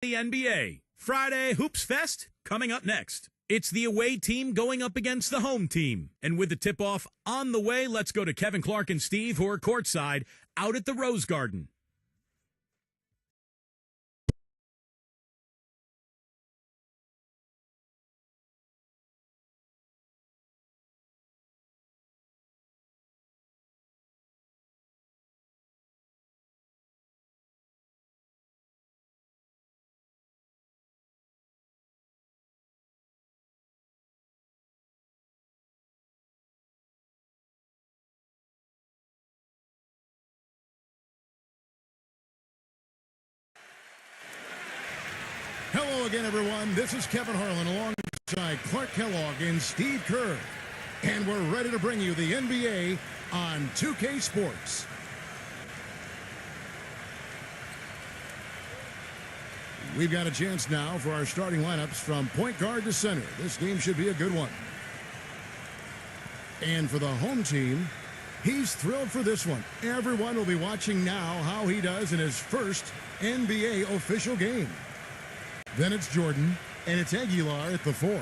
The NBA. Friday Hoops Fest coming up next. It's the away team going up against the home team. And with the tip-off on the way, let's go to Kevin Clark and Steve, who are courtside out at the Rose Garden. Hello again, everyone. This is Kevin Harlan alongside Clark Kellogg and Steve Kerr. And we're ready to bring you the NBA on 2K Sports. We've got a chance now for our starting lineups from point guard to center. This game should be a good one. And for the home team, he's thrilled for this one. Everyone will be watching now how he does in his first NBA official game. Then it's Jordan, and it's Aguilar at the 4.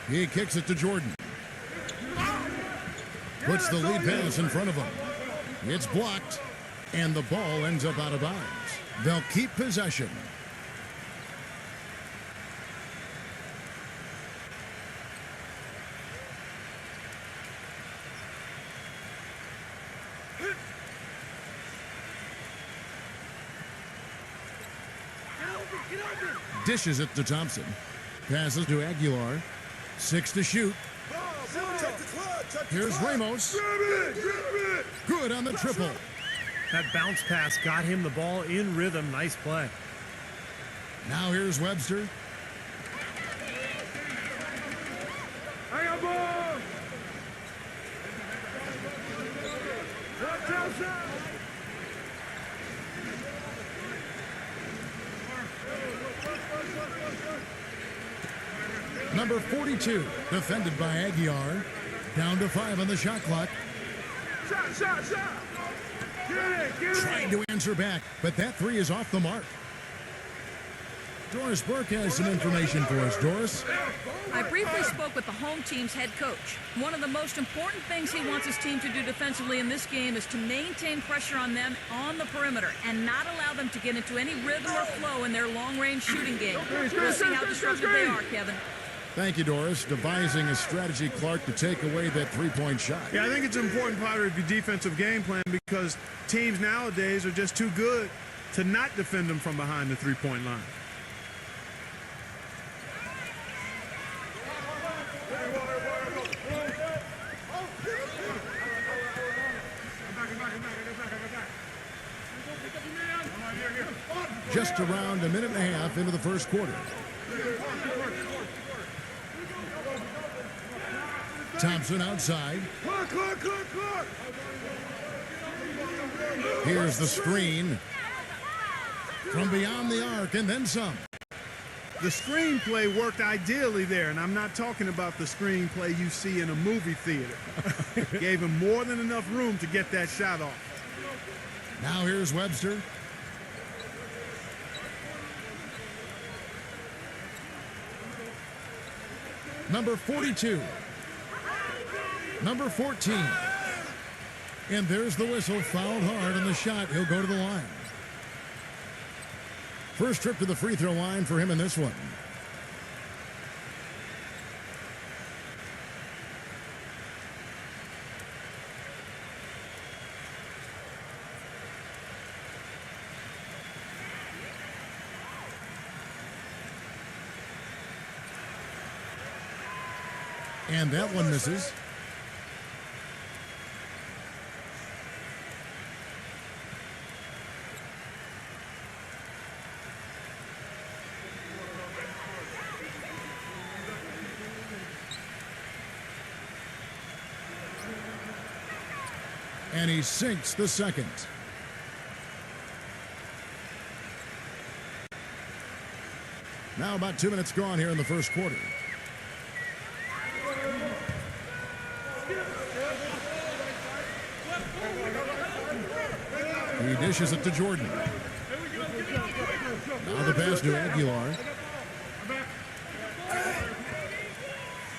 He kicks it to Jordan. Puts the lead pass in front of him. It's blocked, and the ball ends up out of bounds. They'll keep possession. Dishes it to Thompson. Passes to Aguilar. 6 to shoot. Here's Ramos. Good on the triple. That bounce pass got him the ball in rhythm. Nice play. Now here's Webster. Number 42, defended by Aguilar. Down to 5 on the shot clock. Shot. Trying to answer back, but that 3 is off the mark. Doris Burke has some information for us. Doris? I briefly spoke with the home team's head coach. One of the most important things he wants his team to do defensively in this game is to maintain pressure on them on the perimeter and not allow them to get into any rhythm or flow in their long-range shooting game. We'll see how disruptive they are, Kevin. Thank you, Doris. Devising a strategy, Clark, to take away that three-point shot. Yeah, I think it's an important part of your defensive game plan because teams nowadays are just too good to not defend them from behind the three-point line. Just around a minute and a half into the first quarter. Thompson outside. Here's the screen. From beyond the arc and then some. The screenplay worked ideally there, and I'm not talking about the screenplay you see in a movie theater. Gave him more than enough room to get that shot off. Now here's Webster. Number 42. Number 14. And there's the whistle. Fouled hard on the shot. He'll go to the line. First trip to the free throw line for him in this one. And that one misses. And he sinks the second. Now about 2 minutes gone here in the first quarter. He dishes it to Jordan. Now the pass to Aguilar.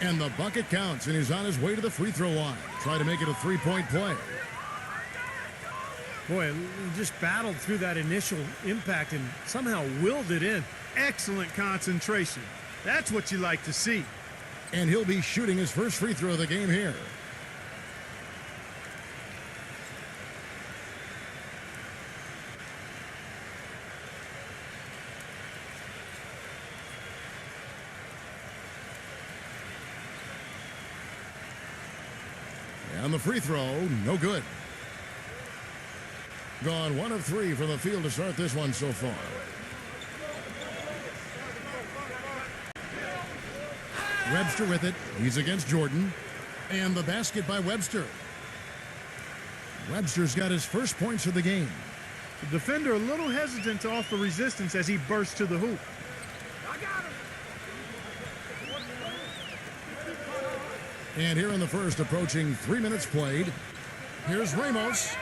And the bucket counts, and he's on his way to the free throw line. Try to make it a three-point play. Boy, he just battled through that initial impact and somehow willed it in. Excellent concentration. That's what you like to see. And he'll be shooting his first free throw of the game here. And the free throw, no good. Gone 1 of 3 from the field to start this one so far. Webster with it. He's against Jordan. And the basket by Webster. Webster's got his first points of the game. The defender a little hesitant to offer resistance as he bursts to the hoop. And here in the first, approaching 3 minutes played. Here's Ramos.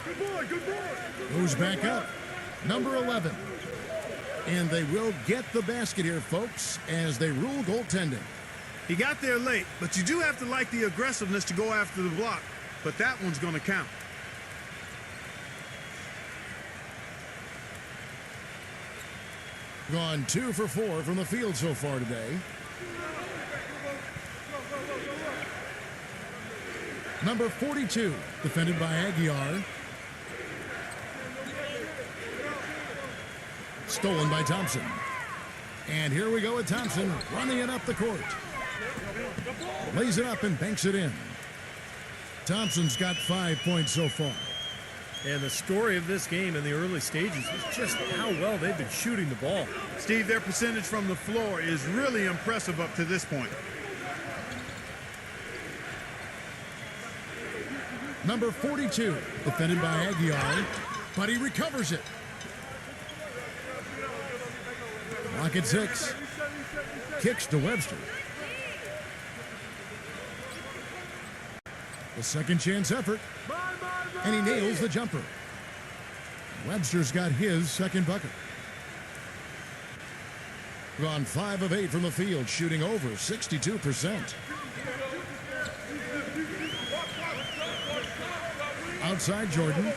Good boy, good boy. Who's back up? Number 11. And they will get the basket here, folks, as they rule goaltending. He got there late, but you do have to like the aggressiveness to go after the block. But that one's going to count. Gone 2 for 4 from the field so far today. Number 42, defended by Aguilar. Stolen by Thompson. And here we go with Thompson running it up the court. Lays it up and banks it in. Thompson's got 5 points so far. And the story of this game in the early stages is just how well they've been shooting the ball. Steve, their percentage from the floor is really impressive up to this point. Number 42, defended by Aguilar, but he recovers it. Lock at 6. Kicks to Webster. The second chance effort. And he nails the jumper. Webster's got his second bucket. Gone 5 of 8 from the field, shooting over 62%. Outside Jordan.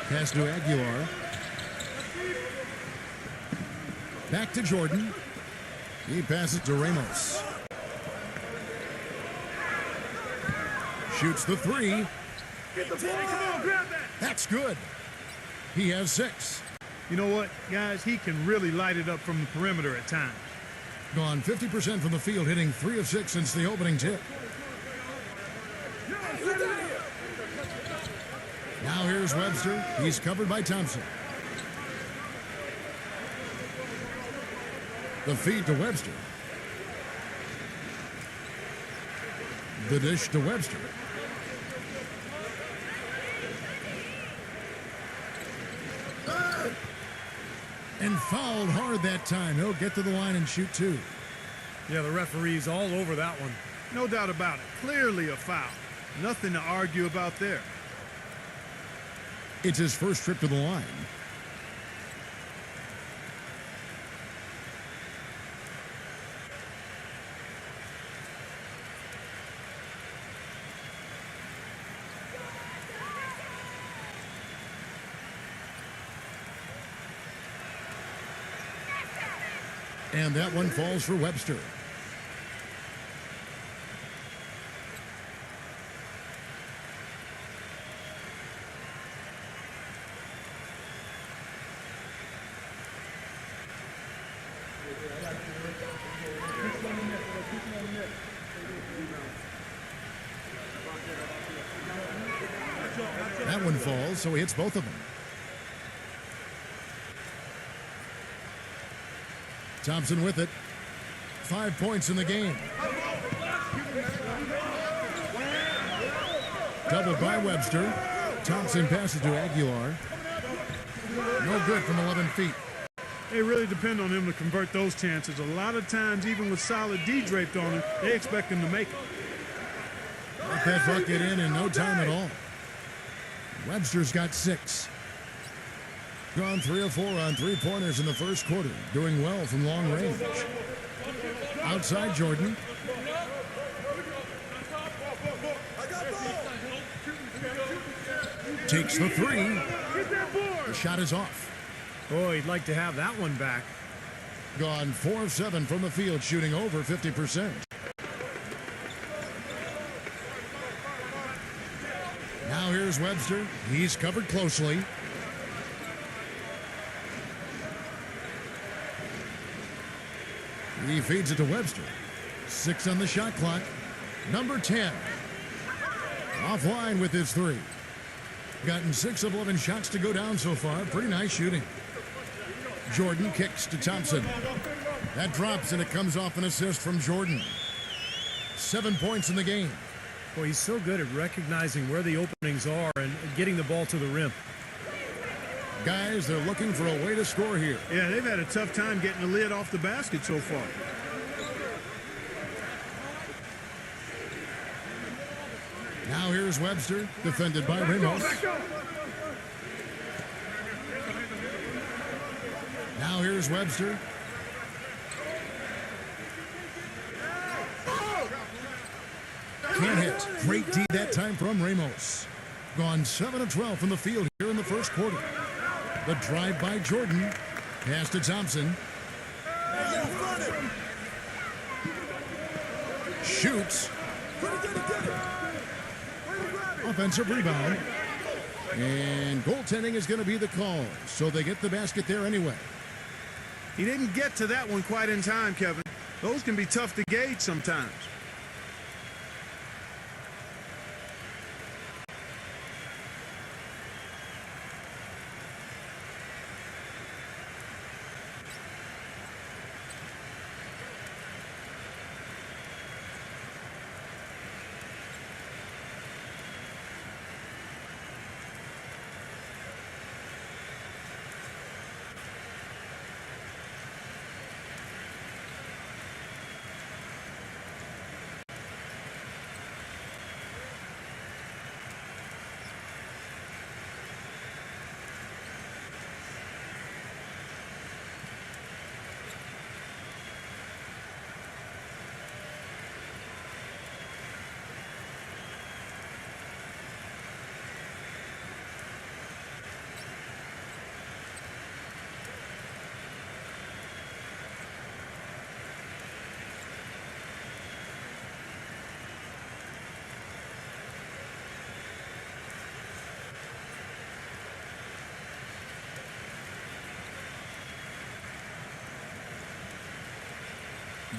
Pass to Aguilar. Back to Jordan. He passes to Ramos. Shoots the 3. Get the ball. Come on, grab that. That's good. He has 6. You know what, guys? He can really light it up from the perimeter at times. Gone 50% from the field, hitting 3 of 6 since the opening tip. Now here's Webster. He's covered by Thompson. The feed to Webster. The dish to Webster. And fouled hard that time. He'll get to the line and shoot 2. Yeah, the referee's all over that one. No doubt about it. Clearly a foul. Nothing to argue about there. It's his first trip to the line. And that one falls for Webster. That one falls, so he hits both of them. Thompson with it. 5 points in the game. Doubled by Webster. Thompson passes to Aguilar. No good from 11 feet. They really depend on him to convert those chances. A lot of times, even with solid D draped on him, they expect him to make it. Got that bucket in no time at all. Webster's got 6. Gone 3 of 4 on 3-pointers in the first quarter. Doing well from long range. Outside Jordan. Takes the 3. The shot is off. Oh, he'd like to have that one back. Gone 4 of 7 from the field, shooting over 50%. Now here's Webster. He's covered closely. He feeds it to Webster. 6 on the shot clock. Number 10. Offline with his 3. Gotten 6 of 11 shots to go down so far. Pretty nice shooting. Jordan kicks to Thompson. That drops and it comes off an assist from Jordan. 7 points in the game. Well, he's so good at recognizing where the openings are and getting the ball to the rim. Guys, they're looking for a way to score here. Yeah, they've had a tough time getting the lid off the basket so far. Now here's Webster, defended by Ramos. Now here's Webster. Can't hit. Great D that time from Ramos. Gone 7 of 12 from the field here in the first quarter. The drive by Jordan. Pass to Thompson. Shoots. Offensive rebound. And goaltending is going to be the call. So they get the basket there anyway. He didn't get to that one quite in time, Kevin. Those can be tough to gauge sometimes.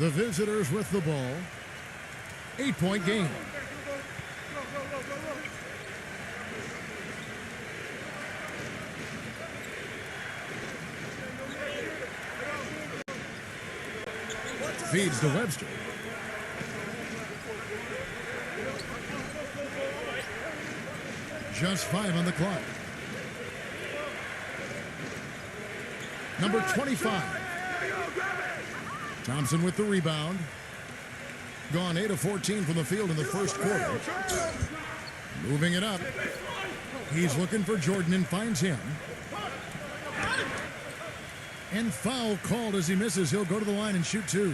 The visitors with the ball. 8-point game. Feeds to Webster. Just 5 on the clock. Number 25. Thompson with the rebound. Gone 8 of 14 from the field in the first quarter. Moving it up. He's looking for Jordan and finds him. And foul called as he misses. He'll go to the line and shoot 2.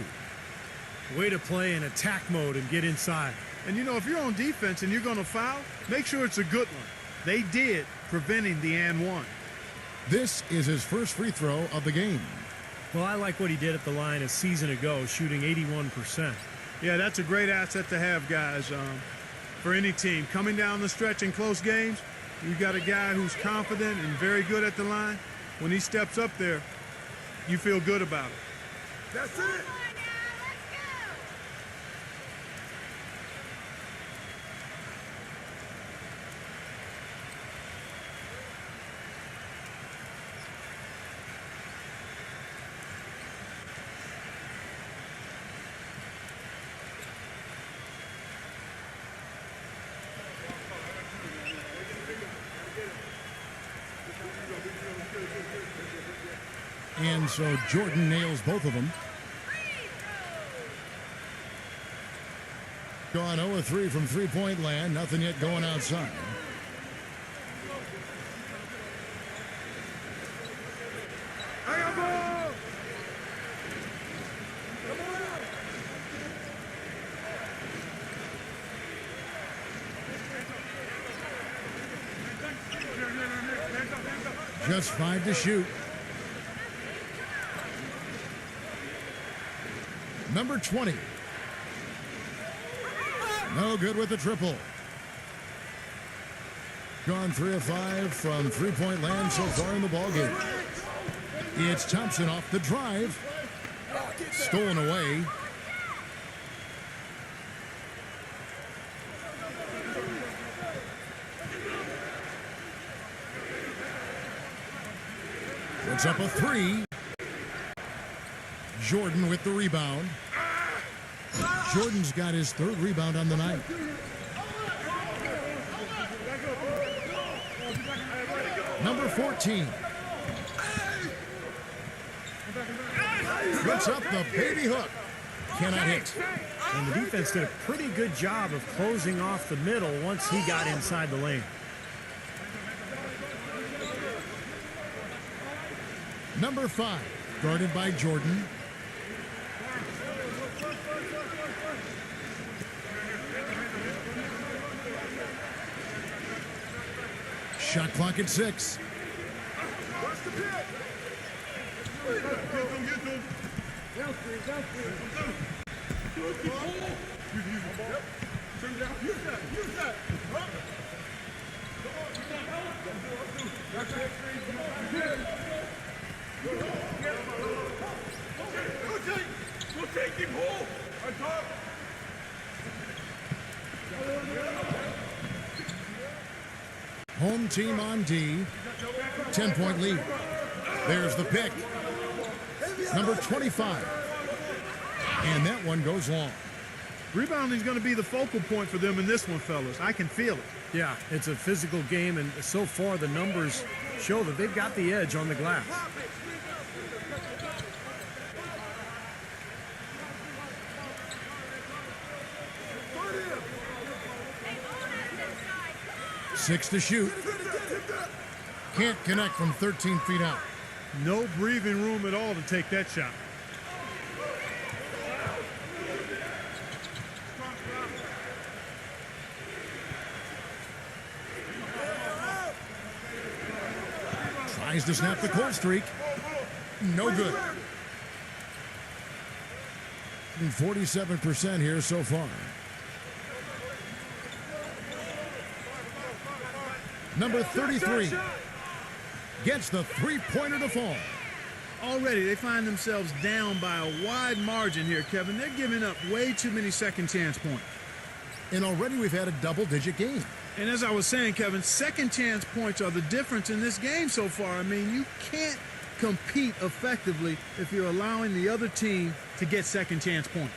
Way to play in attack mode and get inside. And you know, if you're on defense and you're going to foul, make sure it's a good one. They did, preventing the and one. This is his first free throw of the game. Well, I like what he did at the line a season ago, shooting 81%. Yeah, that's a great asset to have, guys, for any team. Coming down the stretch in close games, you got a guy who's confident and very good at the line. When he steps up there, you feel good about it. That's it. And so Jordan nails both of them. Gone 0-3 from three-point land. Nothing yet going outside. Just 5 to shoot. Number 20. No good with the triple. Gone 3 of 5 from three-point land so far in the ballgame. It's Thompson off the drive. Stolen away. Puts up a 3. Jordan with the rebound. Jordan's got his 3rd rebound on the night. Number 14. Puts up the baby hook. Cannot hit. And the defense did a pretty good job of closing off the middle once he got inside the lane. Number 5, guarded by Jordan. Shot clock at 6. Home team on D. 10-point lead. There's the pick. Number 25. And that one goes long. Rebounding is going to be the focal point for them in this one, fellas. I can feel it. Yeah, it's a physical game, and so far the numbers show that they've got the edge on the glass. Six to shoot. Can't connect from 13 feet out. No breathing room at all to take that shot. Tries to snap the court streak. No good. 47% here so far. Number 33 gets the three-pointer to fall. Already they find themselves down by a wide margin here, Kevin. They're giving up way too many second chance points. And already we've had a double-digit game. And as I was saying, Kevin, second chance points are the difference in this game so far. I mean, you can't compete effectively if you're allowing the other team to get second chance points.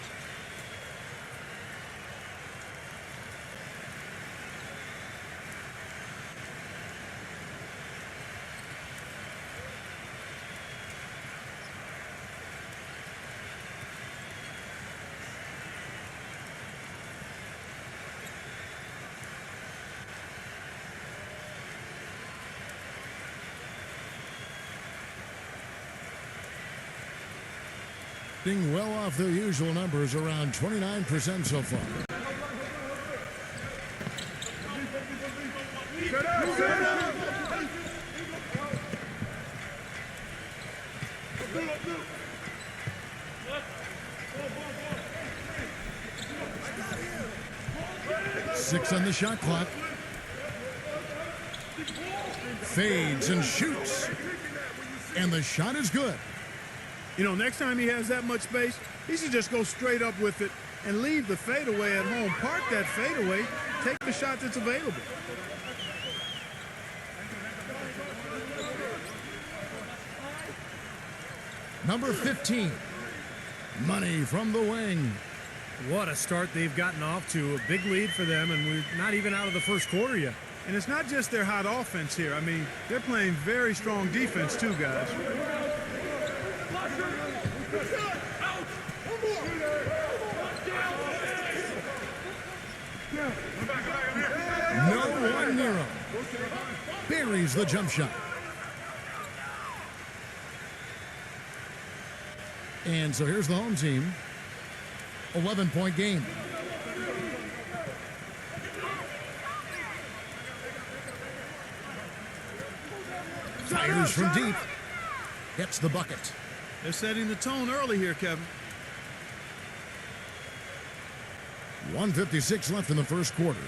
Well off their usual numbers, around 29% so far. Six on the shot clock. Fades and shoots. And the shot is good. You know, next time he has that much space, he should just go straight up with it and leave the fadeaway at home. Park that fadeaway, take the shot that's available. Number 15. Money from the wing. What a start they've gotten off to. A big lead for them, and we're not even out of the first quarter yet. And it's not just their hot offense here. I mean, they're playing very strong defense too, guys. No one near him. Buries the jump shot. And so here's the home team. 11-point game. Fires from deep. Hits the bucket. They're setting the tone early here, Kevin. 1:56 left in the first quarter.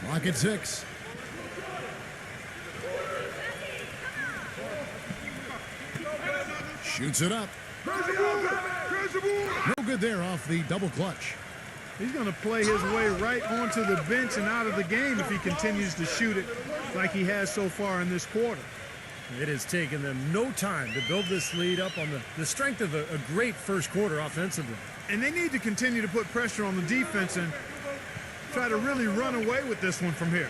Clock at 6. Shoots it up. No good there off the double clutch. He's going to play his way right onto the bench and out of the game if he continues to shoot it like he has so far in this quarter. It has taken them no time to build this lead up on the strength of a great first quarter offensively. And they need to continue to put pressure on the defense and try to really run away with this one from here.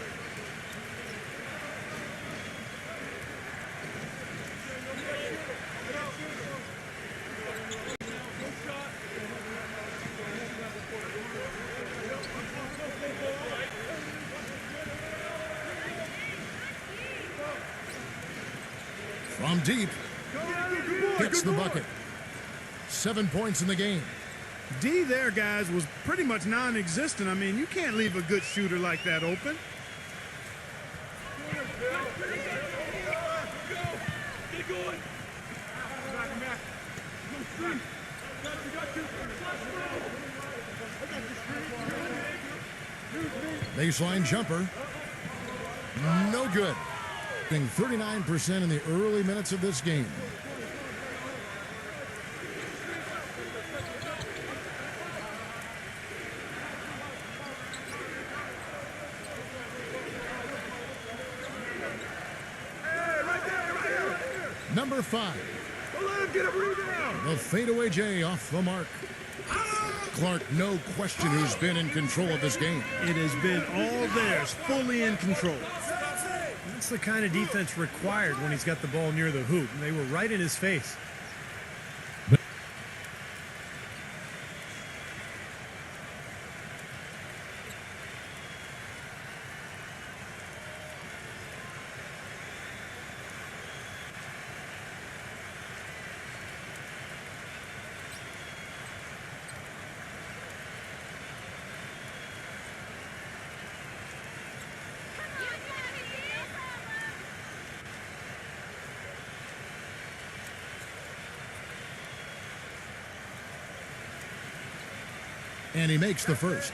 From deep, hits the bucket. 7 points in the game. D there, guys, was pretty much non-existent. I mean, you can't leave a good shooter like that open. Baseline jumper. No good. 39% in the early minutes of this game. Number 5. The fadeaway J off the mark. Clark, no question who's been in control of this game. It has been all theirs, fully in control. That's the kind of defense required when he's got the ball near the hoop. And they were right in his face. And he makes the first.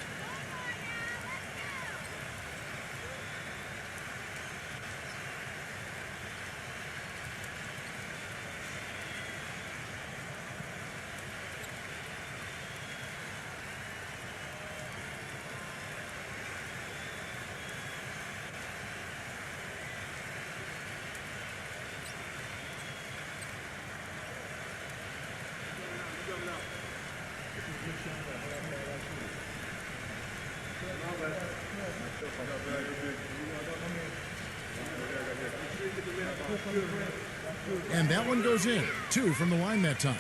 And that one goes in. 2 from the line that time.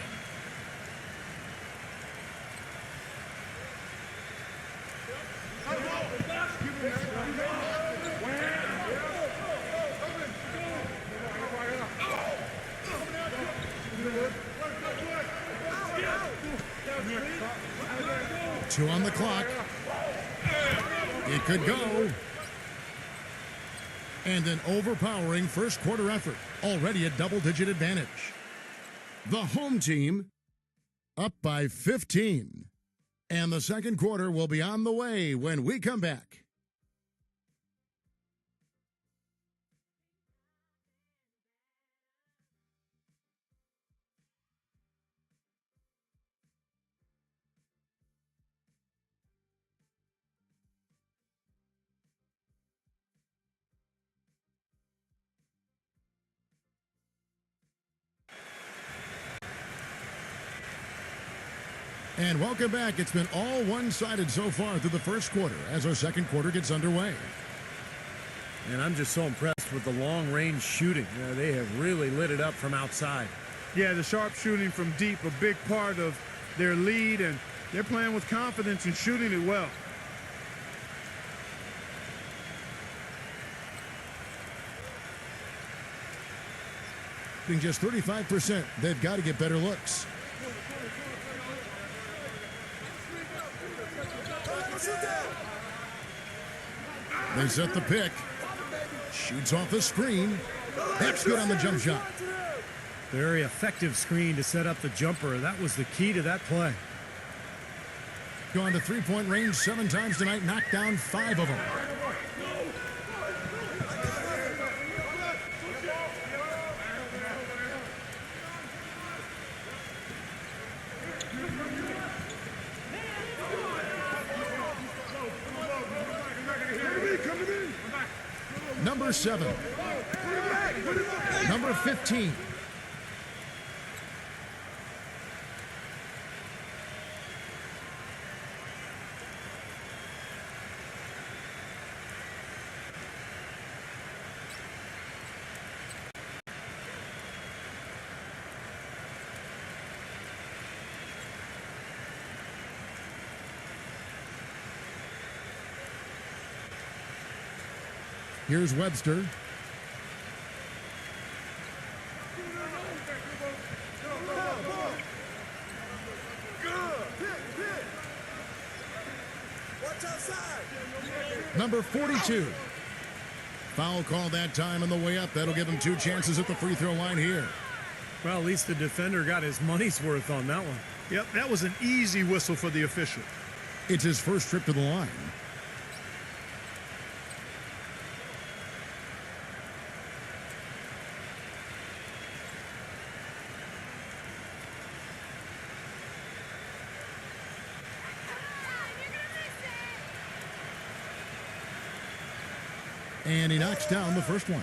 Two on the clock. It could go. And an overpowering first quarter effort. Already a double-digit advantage. The home team up by 15. And the second quarter will be on the way when we come back. And welcome back. It's been all one-sided so far through the first quarter as our second quarter gets underway. And I'm just so impressed with the long-range shooting. They have really lit it up from outside. Yeah, the sharp shooting from deep, a big part of their lead, and they're playing with confidence and shooting it well. Being just 35%, they've got to get better looks. They set the pick. Shoots off the screen. That's good on the jump shot. Very effective screen to set up the jumper. That was the key to that play. Gone to three-point range 7 times tonight. Knocked down 5 of them. Number 7. Number 15. Here's Webster. Number 42. Foul call that time on the way up. That'll give him 2 chances at the free throw line here. Well, at least the defender got his money's worth on that one. Yep, that was an easy whistle for the official. It's his first trip to the line. And he knocks down the first one.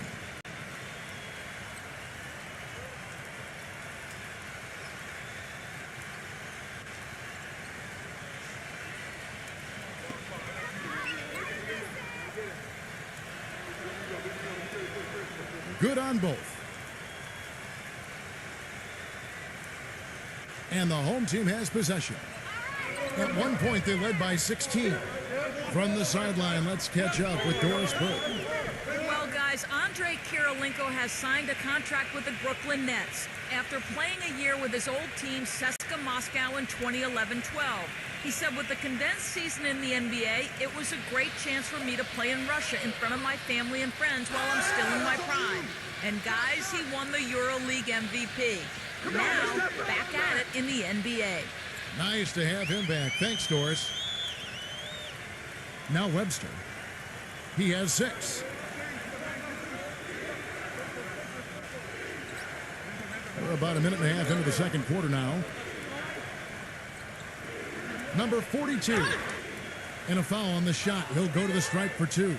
Good on both. And the home team has possession. At one point, they led by 16. From the sideline, let's catch up with Doris Burke. Well, guys, Andre Kirilenko has signed a contract with the Brooklyn Nets after playing a year with his old team, CSKA Moscow, in 2011-12. He said, with the condensed season in the NBA, it was a great chance for me to play in Russia in front of my family and friends while I'm still in my prime. And guys, he won the EuroLeague MVP. Now, back at it in the NBA. Nice to have him back. Thanks, Doris. Now Webster. He has 6. We're about a minute and a half into the second quarter now. Number 42. And a foul on the shot. He'll go to the stripe for 2.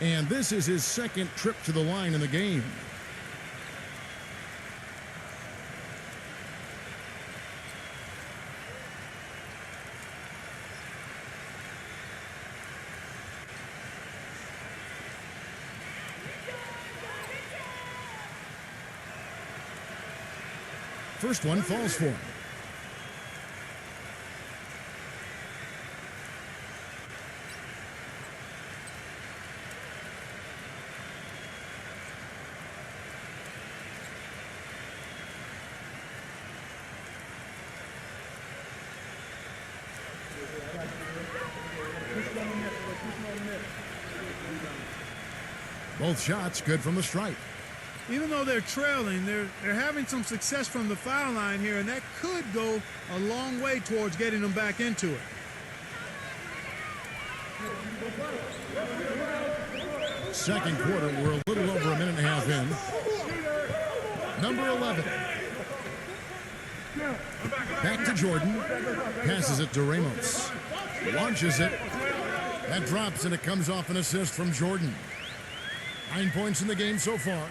And this is his second trip to the line in the game. First one falls for him. Both shots good from the stripe. Even though they're trailing, they're having some success from the foul line here, and that could go a long way towards getting them back into it. Second quarter, we're a little over a minute and a half in. Number 11. Back to Jordan. Passes it to Ramos. Launches it. That drops, and it comes off an assist from Jordan. 9 points in the game so far.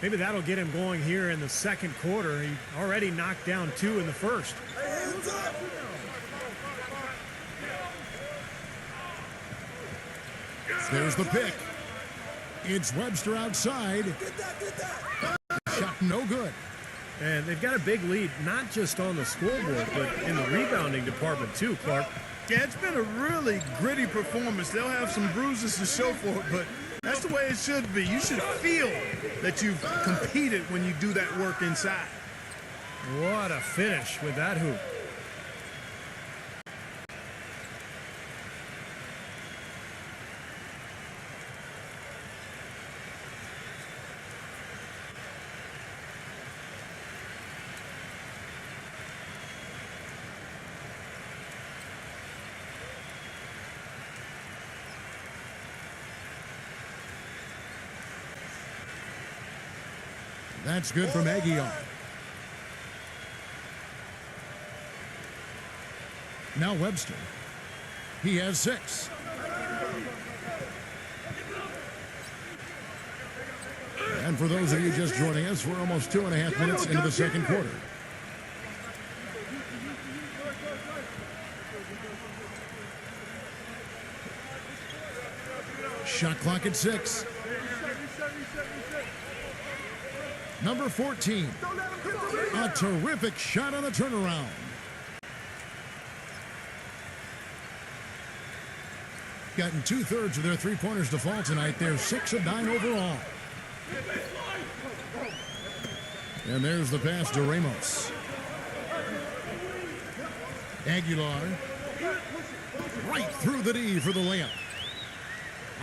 Maybe that'll get him going here in the second quarter. He already knocked down 2 in the first. There's the pick. It's Webster outside. Shot no good. And they've got a big lead, not just on the scoreboard, but in the rebounding department too, Clark. Yeah, it's been a really gritty performance. They'll have some bruises to show for it, but that's the way it should be. You should feel that you've competed when you do that work inside. What a finish with that hoop. That's good from Aguilar. Now Webster. He has 6. And for those of you just joining us, we're almost 2.5 minutes into the second quarter. Shot clock at 6. Number 14. A terrific shot on the turnaround. Gotten 2/3 of their three-pointers to fall tonight. They're 6 of 9 overall. And there's the pass to Ramos. Aguilar. Right through the D for the layup.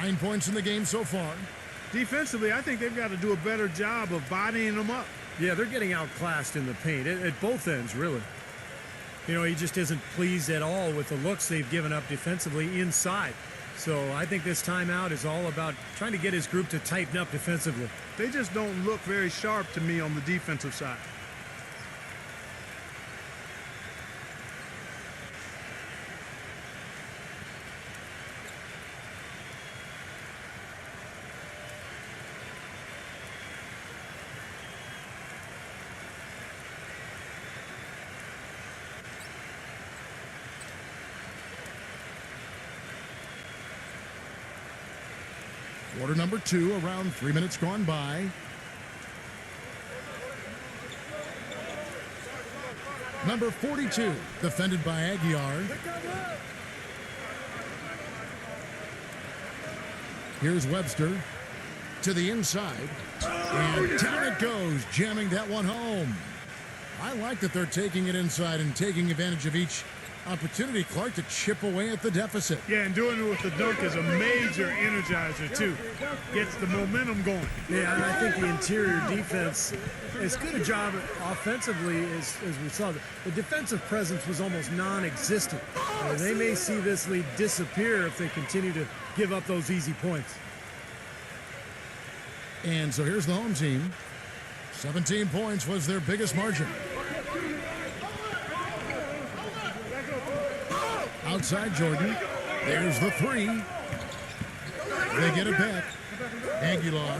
9 points in the game so far. Defensively, I think they've got to do a better job of bodying them up. Yeah, they're getting outclassed in the paint at both ends, really. You know, he just isn't pleased at all with the looks they've given up defensively inside. So I think this timeout is all about trying to get his group to tighten up defensively. They just don't look very sharp to me on the defensive side. Quarter number 2, around 3 minutes gone by. Number 42, defended by Aguilar. Here's Webster to the inside. And down it goes, jamming that one home. I like that they're taking it inside and taking advantage of each opportunity, Clark, to chip away at the deficit. Yeah, and doing it with the dunk is a major energizer, too. Gets the momentum going. Yeah, and I think the interior defense, as good a job offensively as we saw. The defensive presence was almost non-existent. They may see this lead disappear if they continue to give up those easy points. And so here's the home team. 17 points was their biggest margin. Outside Jordan. There's the 3. They get it back. Aguilar.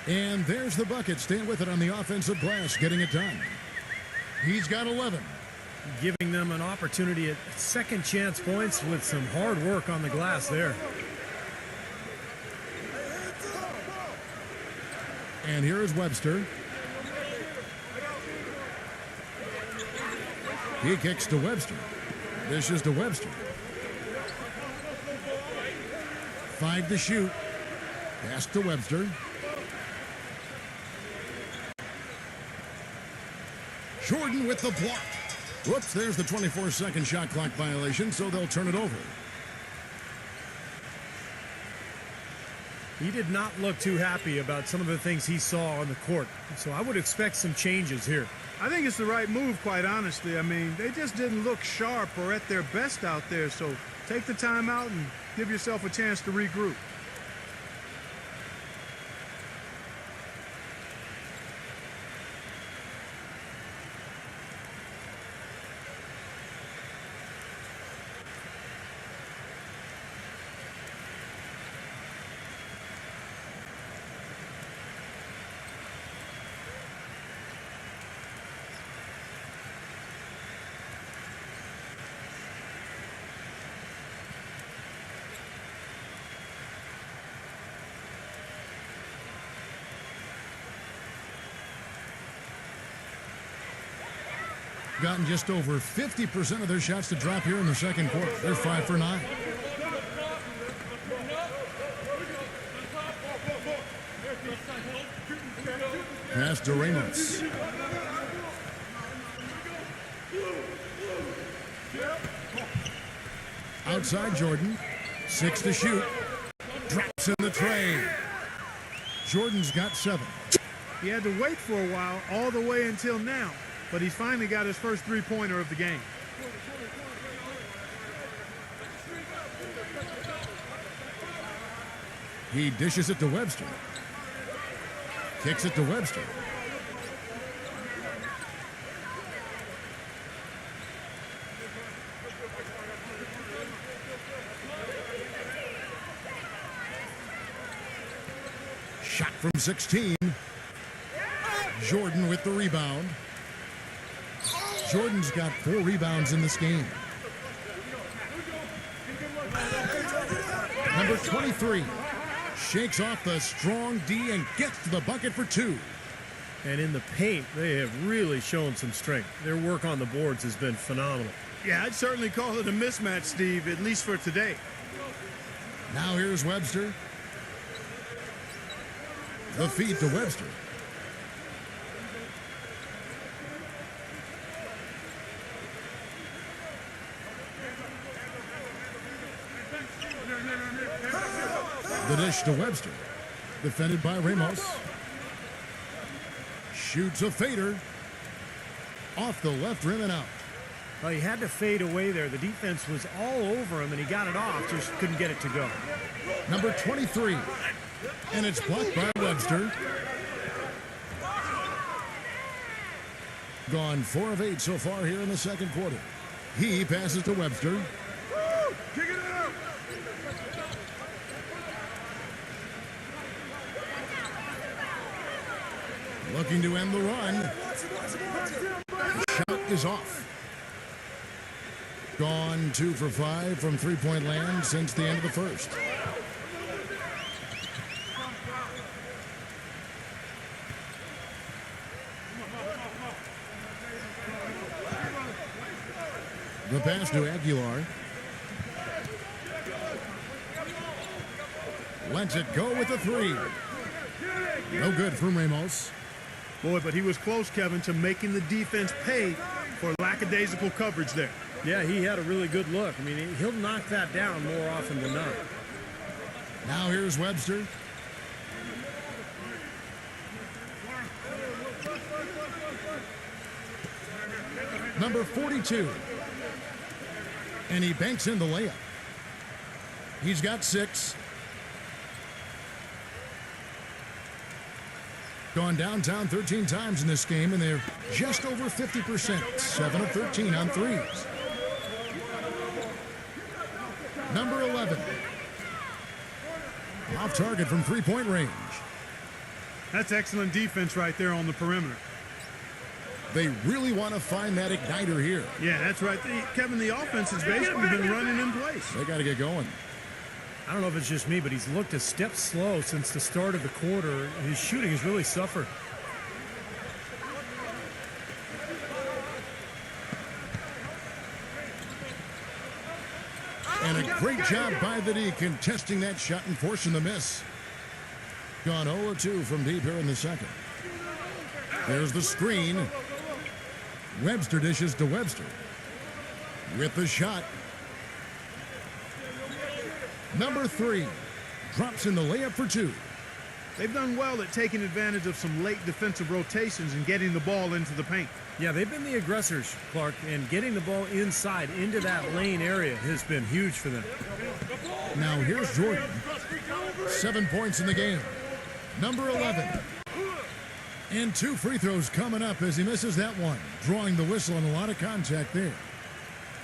And there's the bucket. Staying with it on the offensive glass, getting it done. He's got 11. Giving them an opportunity at second chance points with some hard work on the glass there. And here is Webster. He kicks to Webster. Dishes to Webster. 5 to shoot. Pass to Webster. Jordan with the block. Whoops, there's the 24-second shot clock violation, so they'll turn it over. He did not look too happy about some of the things he saw on the court. So I would expect some changes here. I think it's the right move, quite honestly. I mean, they just didn't look sharp or at their best out there. So take the time out and give yourself a chance to regroup. gotten just over 50% of their shots to drop here in the second quarter. They're 5 for 9. Pass to Ramos. Outside Jordan. 6 to shoot. Drops in the tray. Jordan's got 7. He had to wait for a while, all the way until now, but he's finally got his first three-pointer of the game. He dishes it to Webster. Kicks it to Webster. Shot from 16. Jordan with the rebound. Jordan's got 4 rebounds in this game. Number 23 shakes off the strong D and gets to the bucket for 2. And in the paint, they have really shown some strength. Their work on the boards has been phenomenal. Yeah, I'd certainly call it a mismatch, Steve, at least for today. Now here's Webster. The feed to Webster. The dish to Webster. Defended by Ramos. Shoots a fader. Off the left rim and out. Well, he had to fade away there. The defense was all over him, and he got it off. Just couldn't get it to go. Number 23. And it's blocked by Webster. Gone 4 of 8 so far here in the second quarter. He passes to Webster. Kick it out. Looking to end the run. The shot is off. Gone 2 for 5 from three-point land since the end of the first. The pass to Aguilar. Lets it go with the 3. No good from Ramos. Boy, but he was close, Kevin, to making the defense pay for lackadaisical coverage there. Yeah, he had a really good look. I mean, he'll knock that down more often than not. Now here's Webster. Number 42. And he banks in the layup. He's got 6. Gone downtown 13 times in this game, and they're just over 50%. 7 of 13 on threes. Number 11. Off target from three-point range. That's excellent defense right there on the perimeter. They really want to find that igniter here. Yeah, that's right. Kevin, the offense has basically been running in place. They got to get going. I don't know if it's just me, but he's looked a step slow since the start of the quarter. His shooting has really suffered. And a great job by the D contesting that shot and forcing the miss. Gone 0-2 from deep here in the second. There's the screen. Webster dishes to Webster. With the shot. Number 3 drops in the layup for 2. They've done well at taking advantage of some late defensive rotations and getting the ball into the paint. Yeah, they've been the aggressors, Clark, and getting the ball inside into that lane area has been huge for them. Now here's Jordan. 7 points in the game. Number 11. And 2 free throws coming up as he misses that one. Drawing the whistle and a lot of contact there.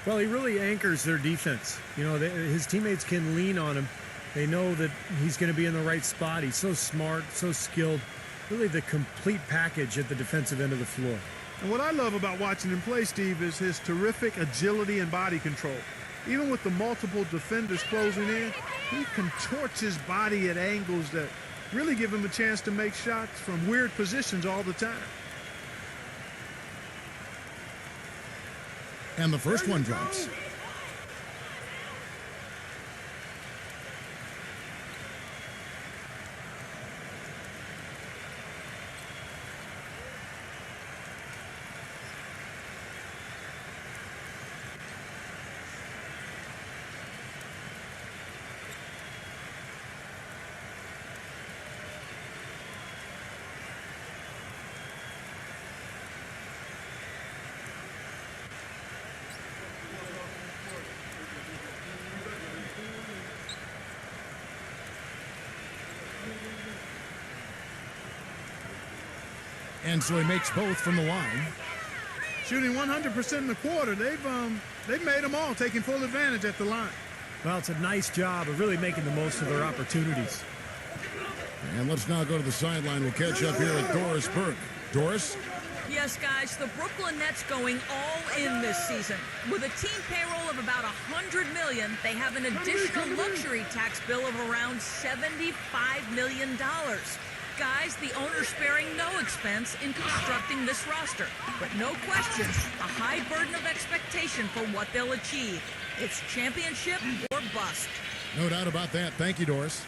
Well, he really anchors their defense. You know, his teammates can lean on him. They know that he's going to be in the right spot. He's so smart, so skilled. Really the complete package at the defensive end of the floor. And what I love about watching him play, Steve, is his terrific agility and body control. Even with the multiple defenders closing in, he contorts his body at angles that really give him a chance to make shots from weird positions all the time. And the first one drops. And so he makes both from the line. Shooting 100% in the quarter. They've made them all, taking full advantage at the line. Well, it's a nice job of really making the most of their opportunities. And let's now go to the sideline. We'll catch up here with Doris Burke. Doris? Yes, guys, the Brooklyn Nets going all in this season. With a team payroll of about $100 million, they have an additional luxury tax bill of around $75 million. Guys, the owner's sparing no expense in constructing this roster. But no question, a high burden of expectation for what they'll achieve. It's championship or bust. No doubt about that. Thank you, Doris.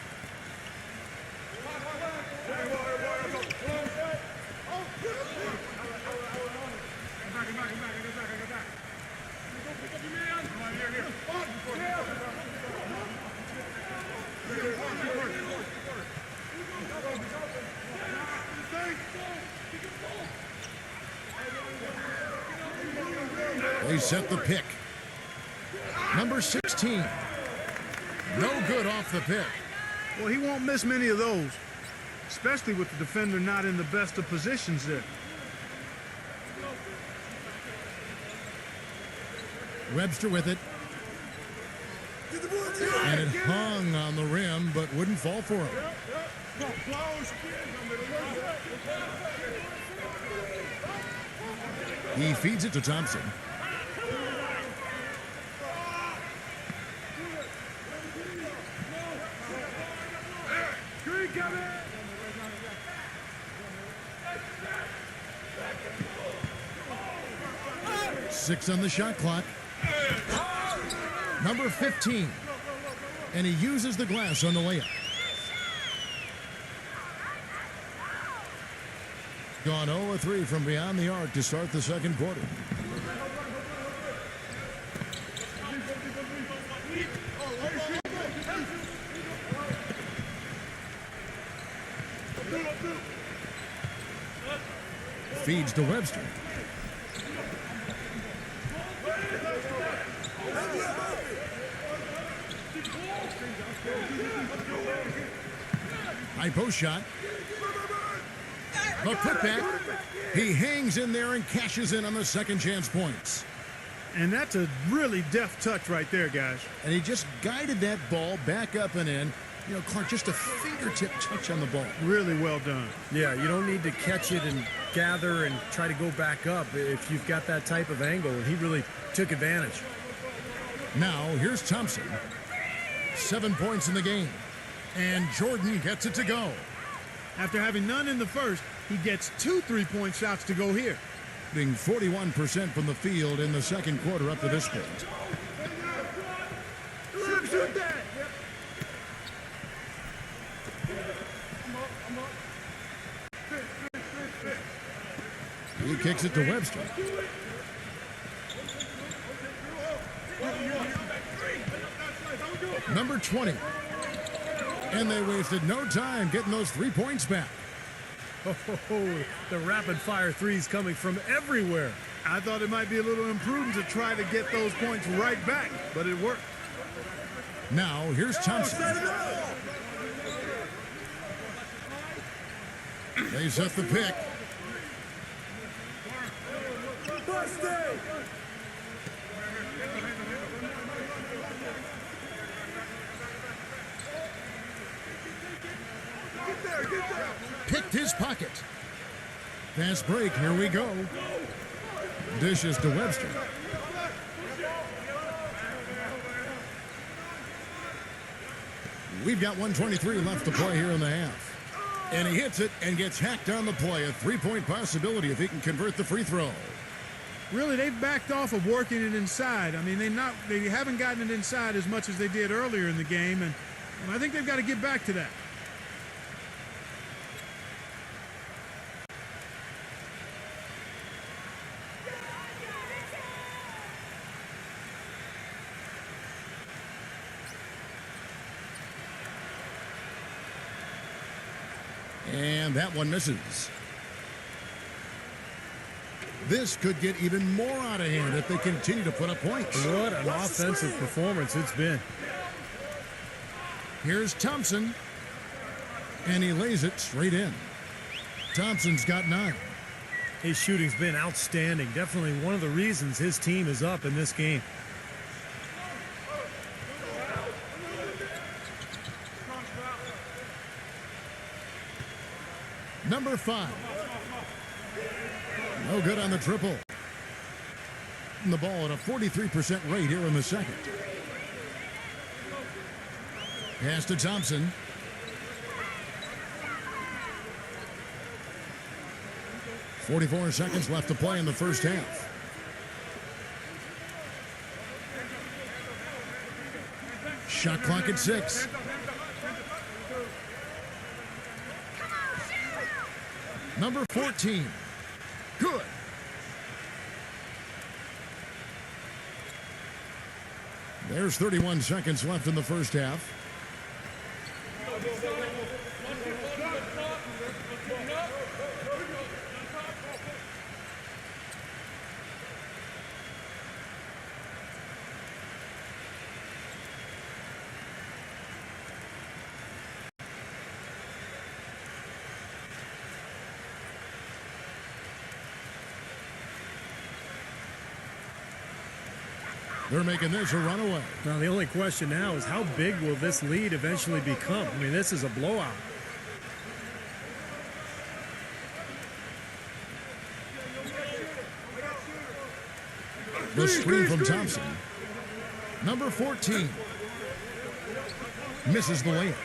They set the pick. Number 16. No good off the pick. Well, he won't miss many of those, especially with the defender not in the best of positions there. Webster with it. And it hung on the rim, but wouldn't fall for him. He feeds it to Thompson. Six on the shot clock. Number 15. And he uses the glass on the layup. Gone 0-3 from beyond the arc to start the second quarter. Feeds to Webster. High post shot. The putback. He hangs in there and cashes in on the second chance points. And that's a really deft touch right there, guys. And he just guided that ball back up and in. You know, Clark, just a fingertip touch on the ball. Really well done. Yeah, you don't need to catch it and gather and try to go back up if you've got that type of angle, and he really took advantage. Now, here's Thompson. 7 points in the game. And Jordan gets it to go. After having none in the first, he gets 2 3-point shots to go here. Being 41% from the field in the second quarter up to this point. Shoot that! He kicks it to Webster. Number 20. And they wasted no time getting those 3 points back. Oh, the rapid-fire threes coming from everywhere. I thought it might be a little imprudent to try to get those points right back, but it worked. Now, here's Thompson. They set the pick. Picked his pocket. Fast break, here we go. Dishes to Webster. We've got 1:23 left to play here in the half. And he hits it and gets hacked on the play. A 3-point possibility if he can convert the free throw. really they've backed off of working it inside. I mean, they haven't gotten it inside as much as they did earlier in the game, and I think they've got to get back to that. And that one misses. This could get even more out of hand if they continue to put up points. What an offensive performance it's been. Here's Thompson. And he lays it straight in. Thompson's got 9. His shooting's been outstanding. Definitely one of the reasons his team is up in this game. Number 5. No good on the triple. And the ball at a 43% rate here in the second. Pass to Thompson. .44 seconds left to play in the first half. Shot clock at 6. Number 14. Good. There's 31 seconds left in the first half. They're making this a runaway. Now, the only question now is how big will this lead eventually become? I mean, this is a blowout. The screen from Thompson. Number 14. Misses the layup.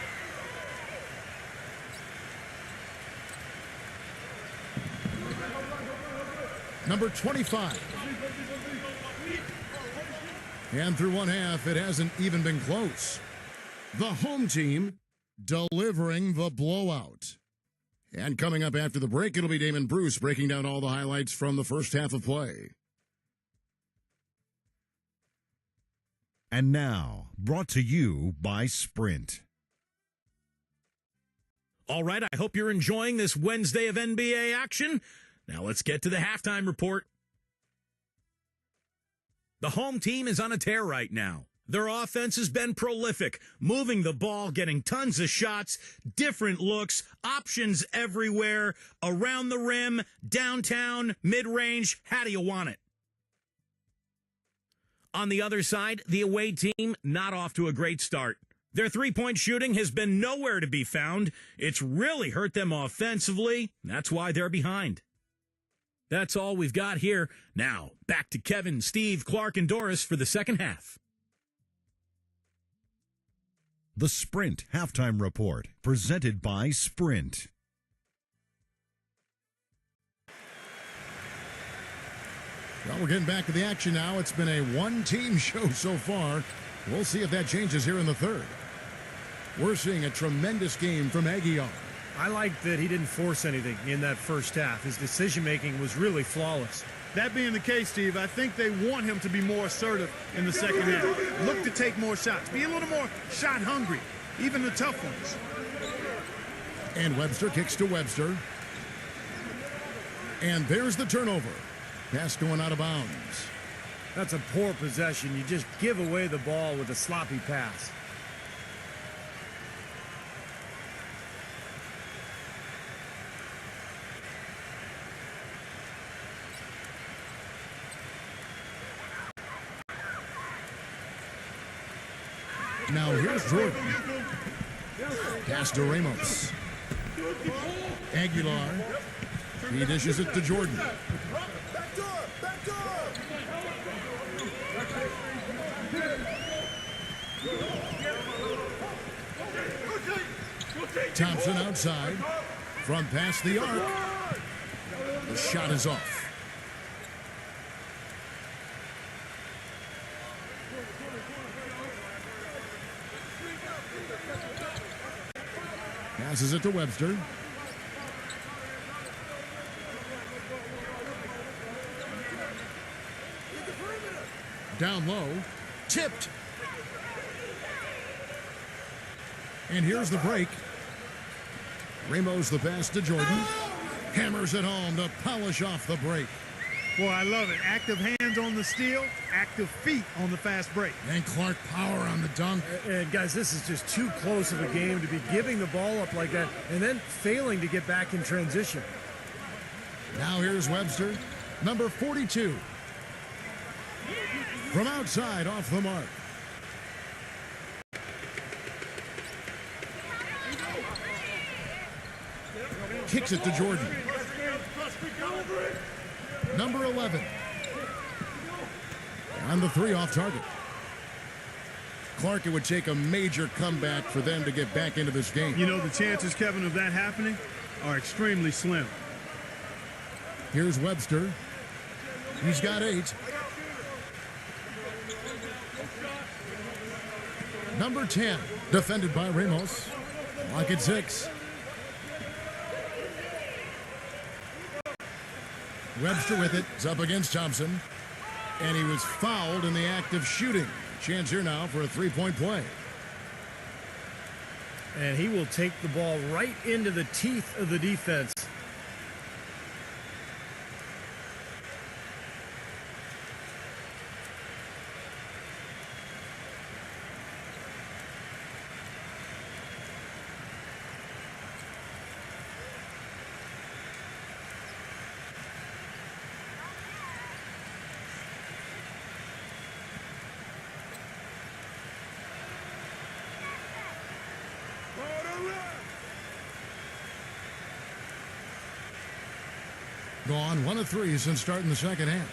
Number 25. And through one half, it hasn't even been close. The home team delivering the blowout. And coming up after the break, it'll be Damon Bruce breaking down all the highlights from the first half of play. And now, brought to you by Sprint. All right, I hope you're enjoying this Wednesday of NBA action. Now let's get to the halftime report. The home team is on a tear right now. Their offense has been prolific, moving the ball, getting tons of shots, different looks, options everywhere, around the rim, downtown, mid-range. How do you want it? On the other side, the away team not off to a great start. Their three-point shooting has been nowhere to be found. It's really hurt them offensively. That's why they're behind. That's all we've got here. Now, back to Kevin, Steve, Clark, and Doris for the second half. The Sprint Halftime Report, presented by Sprint. Well, we're getting back to the action now. It's been a one-team show so far. We'll see if that changes here in the third. We're seeing a tremendous game from Aguilar. I like that he didn't force anything in that first half. His decision-making was really flawless. That being the case, Steve, I think they want him to be more assertive in the second half. Look to take more shots. Be a little more shot hungry, even the tough ones. And Webster kicks to Webster. And there's the turnover. Pass going out of bounds. That's a poor possession. You just give away the ball with a sloppy pass. Now here's Jordan. Pass to Ramos. Aguilar. He dishes it to Jordan. Thompson outside. From past the arc. The shot is off. Passes it to Webster. Down low. Tipped. And here's the break. Ramos the pass to Jordan. Hammers it home to polish off the break. Boy, I love it. Active hands on the steal, active feet on the fast break. And Clark power on the dunk. And guys, this is just too close of a game to be giving the ball up like that and then failing to get back in transition. Now here's Webster, number 42. From outside, off the mark. Kicks it to Jordan. Number 11. On the three off target. Clark, it would take a major comeback for them to get back into this game. You know, the chances, Kevin, of that happening are extremely slim. Here's Webster. He's got 8. Number 10, defended by Ramos. Clock at 6. Webster with it. It's up against Thompson. And he was fouled in the act of shooting. Chance here now for a three-point play. And he will take the ball right into the teeth of the defense. Gone 1 of 3 since starting the second half.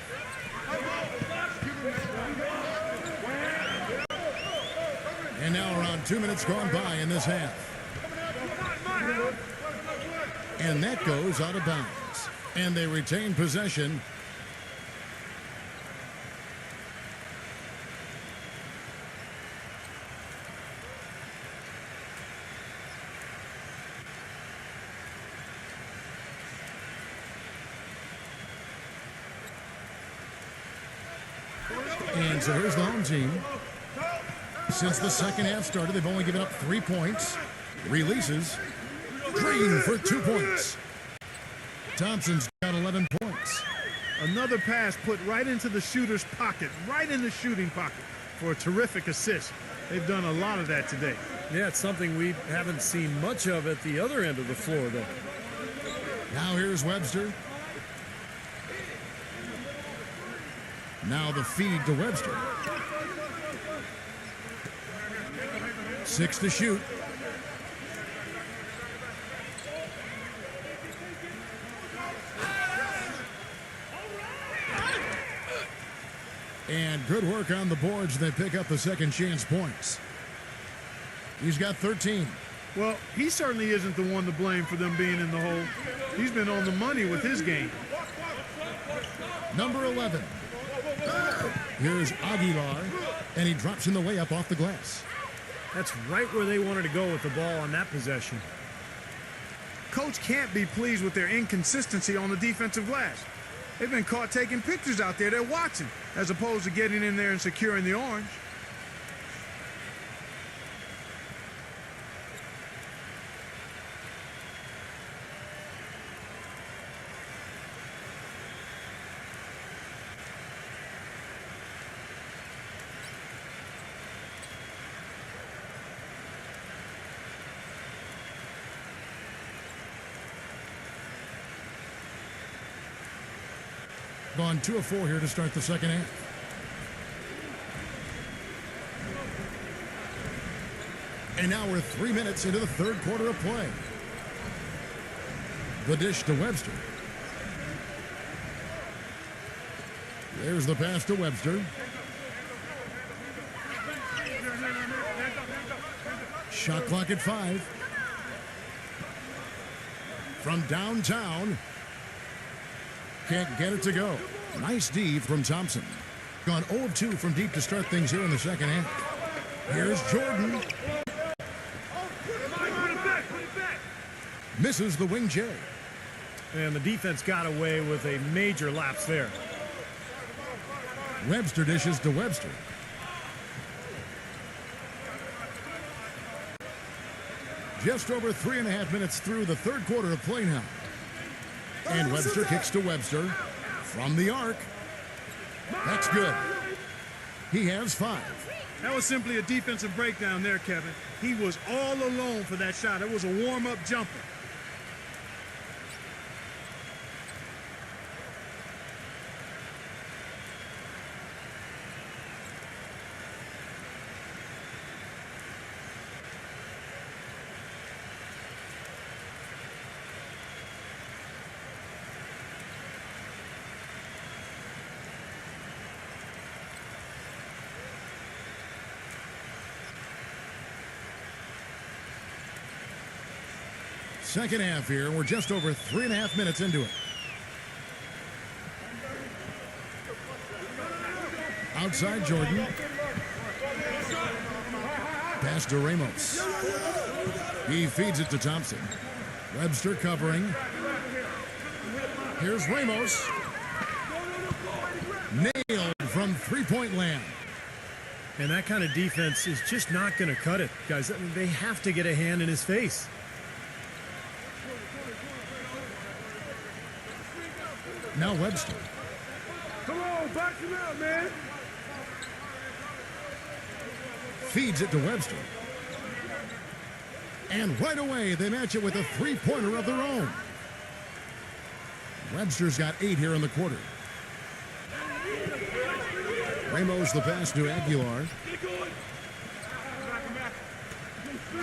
And now around 2 minutes gone by in this half. And that goes out of bounds. And they retain possession. And so here's the home team. Since the second half started, they've only given up 3 points. Releases. Green for 2 points. Thompson's got 11 points. Another pass put right into the shooter's pocket, right in the shooting pocket for a terrific assist. They've done a lot of that today. Yeah, it's something we haven't seen much of at the other end of the floor, though. Now here's Webster. Now the feed to Webster. 6 to shoot. And good work on the boards. They pick up the second chance points. He's got 13. Well, he certainly isn't the one to blame for them being in the hole. He's been on the money with his game. Number 11. Here's Aguilar, and he drops in the way up off the glass. That's right where they wanted to go with the ball on that possession. Coach can't be pleased with their inconsistency on the defensive glass. They've been caught taking pictures out there. They're watching, as opposed to getting in there and securing the orange. Gone 2 of 4 here to start the second half. And now we're 3 minutes into the third quarter of play. The dish to Webster. There's the pass to Webster. Shot clock at 5. From downtown. Can't get it to go. Nice D from Thompson. Gone 0 of 2 from deep to start things here in the second half. Here's Jordan. Misses the wing J. And the defense got away with a major lapse there. Webster dishes to Webster. Just over 3.5 minutes through the third quarter of play now. And Webster kicks to Webster from the arc. That's good. He has 5. That was simply a defensive breakdown there, Kevin. He was all alone for that shot. It was a warm-up jumper. Second half here. We're just over 3.5 minutes into it. Outside Jordan. Pass to Ramos. He feeds it to Thompson. Webster covering. Here's Ramos. Nailed from three-point land. And that kind of defense is just not going to cut it, guys. I mean, they have to get a hand in his face. Now Webster. Come on, box him out, man. Feeds it to Webster. And right away, they match it with a three-pointer of their own. Webster's got 8 here in the quarter. Ramos the pass to Aguilar.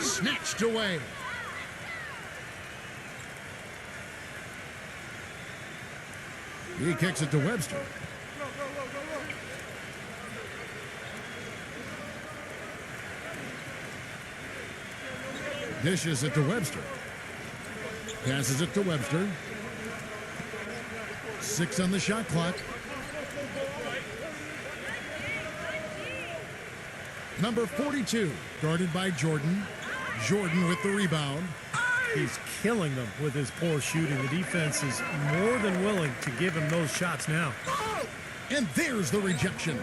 Snatched away. He kicks it to Webster. Dishes it to Webster. Passes it to Webster. 6 on the shot clock. Number 42, guarded by Jordan. Jordan with the rebound. He's killing them with his poor shooting. The defense is more than willing to give him those shots now. And there's the rejection.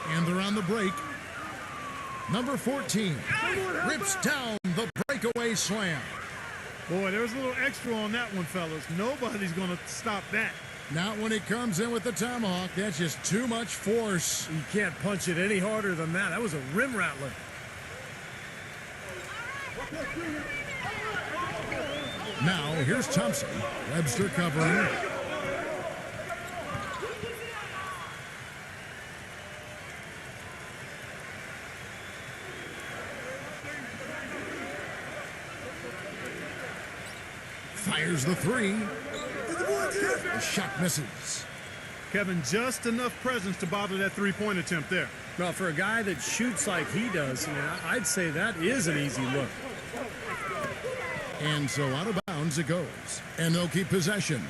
And they're on the break. Number 14 rips down the breakaway slam. Boy, there was a little extra on that one, fellas. Nobody's going to stop that. Not when he comes in with the tomahawk. That's just too much force. You can't punch it any harder than that. That was a rim rattler. Now, here's Thompson. Webster covering. Fires the 3. The shot misses. Kevin, just enough presence to bother that three-point attempt there. Well, for a guy that shoots like he does, I'd say that is an easy look. And so out of bounds it goes. And they'll keep possession.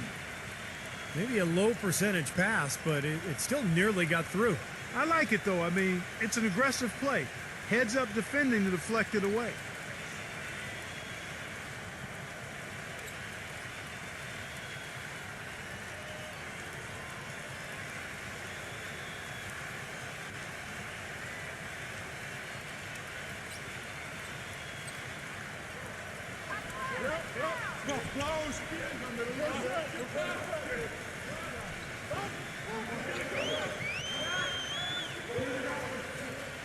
Maybe a low percentage pass, but it still nearly got through. I like it, though. I mean, it's an aggressive play. Heads up defending to deflect it away.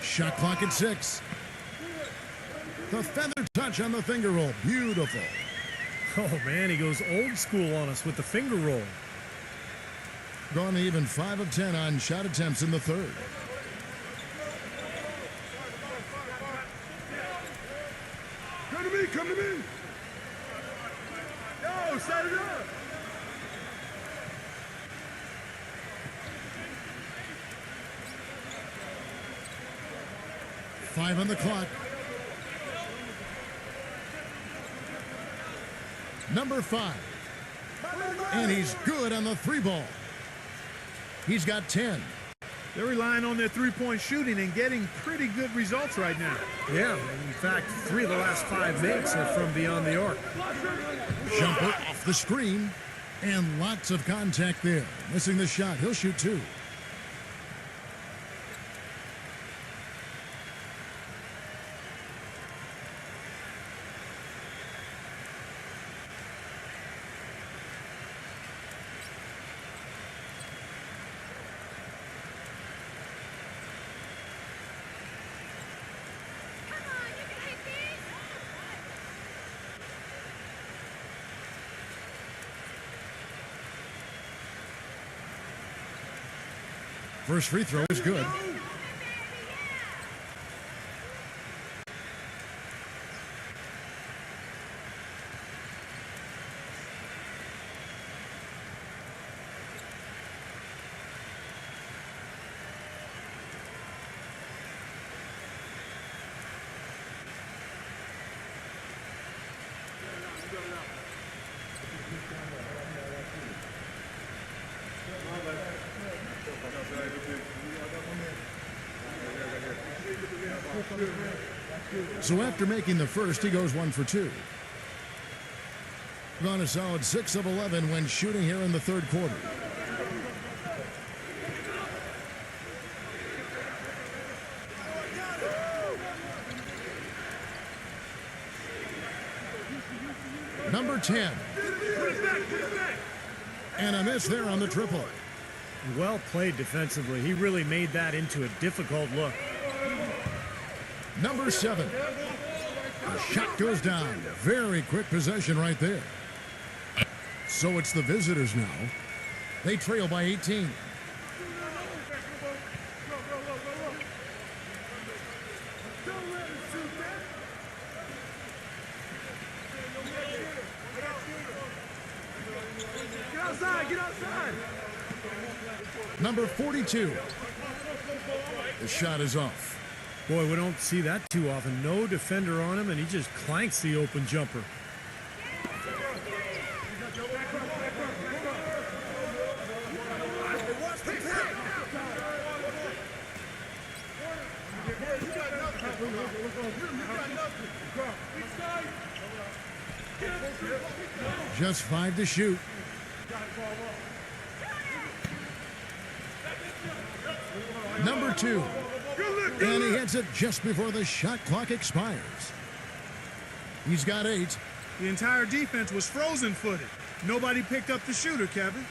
Shot clock at 6. The feather touch on the finger roll. Beautiful. Oh, man, he goes old school on us with the finger roll. Gone even 5 of 10 on shot attempts in the third. Come to me, come to me. Yo, set it up. Five on the clock. Number 5. And he's good on the 3 ball. He's got 10. They're relying on their three-point shooting and getting pretty good results right now. Yeah, in fact, 3 of the last 5 makes are from beyond the arc. Jumper off the screen, and lots of contact there. Missing the shot. He'll shoot 2. First free throw is good. So after making the first, he goes 1 for 2. On a solid 6 of 11 when shooting here in the third quarter. Number 10. And a miss there on the triple. Well played defensively. He really made that into a difficult look. Number 7. The shot goes down. Very quick possession right there. So it's the visitors now. They trail by 18. Get outside. Number 42. The shot is off. Boy, we don't see that too often. No defender on him, and he just clanks the open jumper. Just 5 to shoot. Number 2. And he hits it just before the shot clock expires. He's got 8. The entire defense was frozen-footed. Nobody picked up the shooter, Kevin.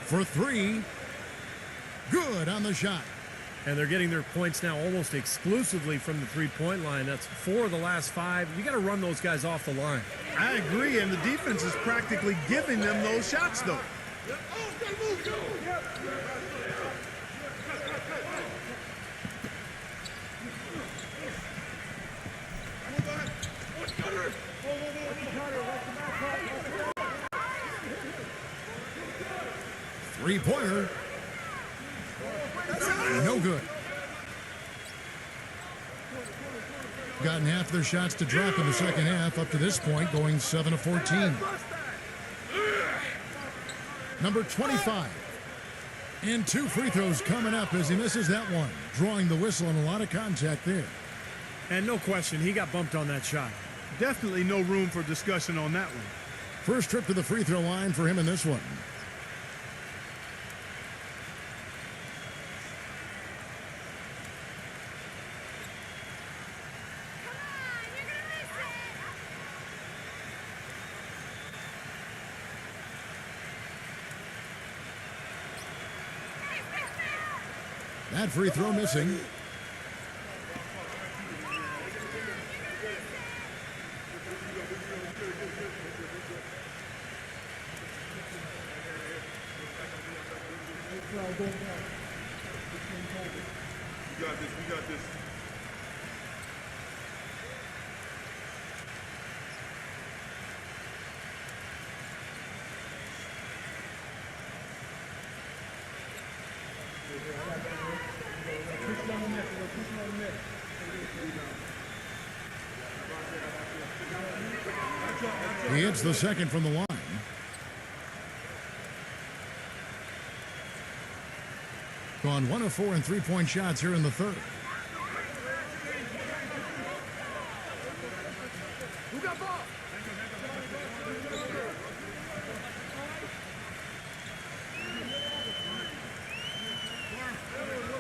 For 3. Good on the shot. And they're getting their points now almost exclusively from the three-point line. That's 4 of the last 5. You got to run those guys off the line. I agree, and the defense is practically giving them those shots, though. Three-pointer. No good. Gotten half their shots to drop in the second half up to this point, going 7 of 14. Number 25. And 2 free throws coming up as he misses that one. Drawing the whistle and a lot of contact there. And no question, he got bumped on that shot. Definitely no room for discussion on that one. First trip to the free throw line for him in this one. That free throw missing. We got this. He hits the second from the line. Gone 1 of 4 in three-point shots here in the third.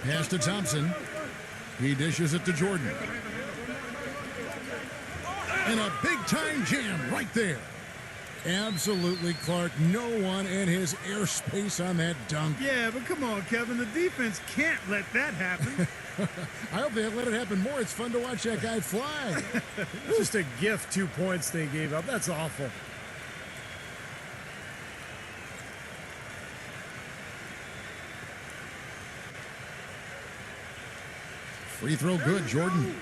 Pass to Thompson. He dishes it to Jordan. And a big-time jam right there. Absolutely, Clark. No one in his airspace on that dunk. Yeah, but come on, Kevin. The defense can't let that happen. I hope they let it happen more. It's fun to watch that guy fly. Just a gift, 2 points they gave up. That's awful. Free throw good, Jordan.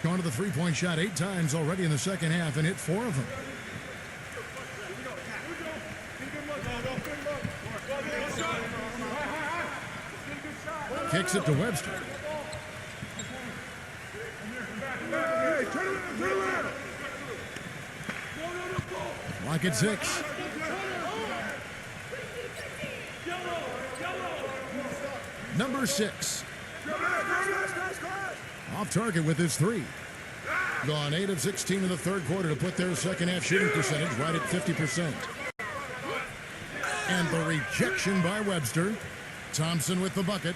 Gone to the three-point shot 8 times already in the second half and hit 4 of them. Kicks it to Webster. Clock at 6. Number 6. Off target with his 3. Gone 8 of 16 in the third quarter to put their second half shooting percentage right at 50%. And the rejection by Webster. Thompson with the bucket.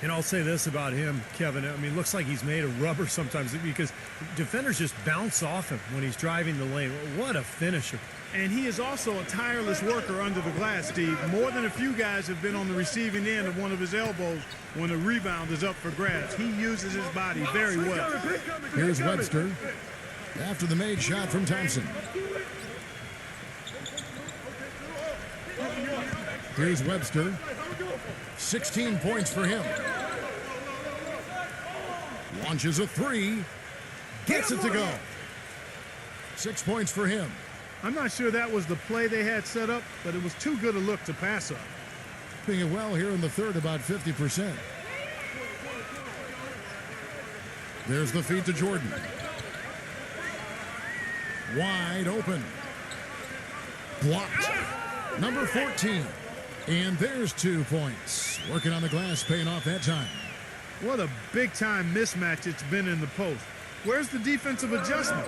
And I'll say this about him, Kevin. I mean, it looks like he's made of rubber sometimes because defenders just bounce off him when he's driving the lane. What a finisher. And he is also a tireless worker under the glass, Steve. More than a few guys have been on the receiving end of one of his elbows when a rebound is up for grabs. He uses his body very well. Here's Webster after the made shot from Thompson. Here's Webster. 16 points for him. Launches a 3. Gets it to go. 6 points for him. I'm not sure that was the play they had set up, but it was too good a look to pass up. Doing it well here in the third, about 50%. There's the feed to Jordan. Wide open. Blocked. Number 14. And there's 2 points. Working on the glass, paying off that time. What a big-time mismatch it's been in the post. Where's the defensive adjustment?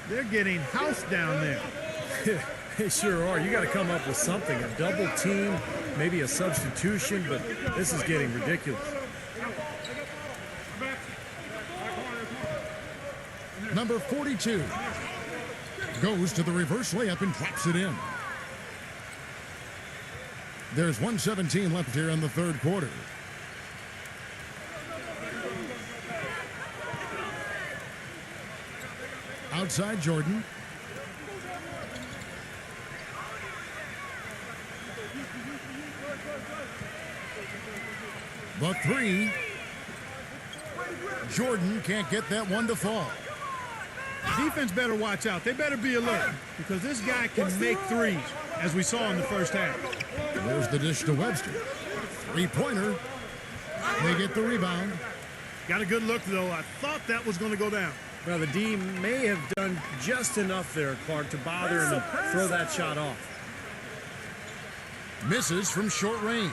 They're getting housed down there. They sure are. You got to come up with something. A double team, maybe a substitution, but this is getting ridiculous. Number 42 goes to the reverse layup and drops it in. There's 1:17 left here in the third quarter. Outside Jordan. The 3. Jordan can't get that one to fall. Defense better watch out. They better be alert because this guy can make threes, as we saw in the first half. There's the dish to Webster. 3-pointer. They get the rebound. Got a good look, though. I thought that was going to go down. Well, the D may have done just enough there, Clark, to bother him and throw that shot off. Misses from short range.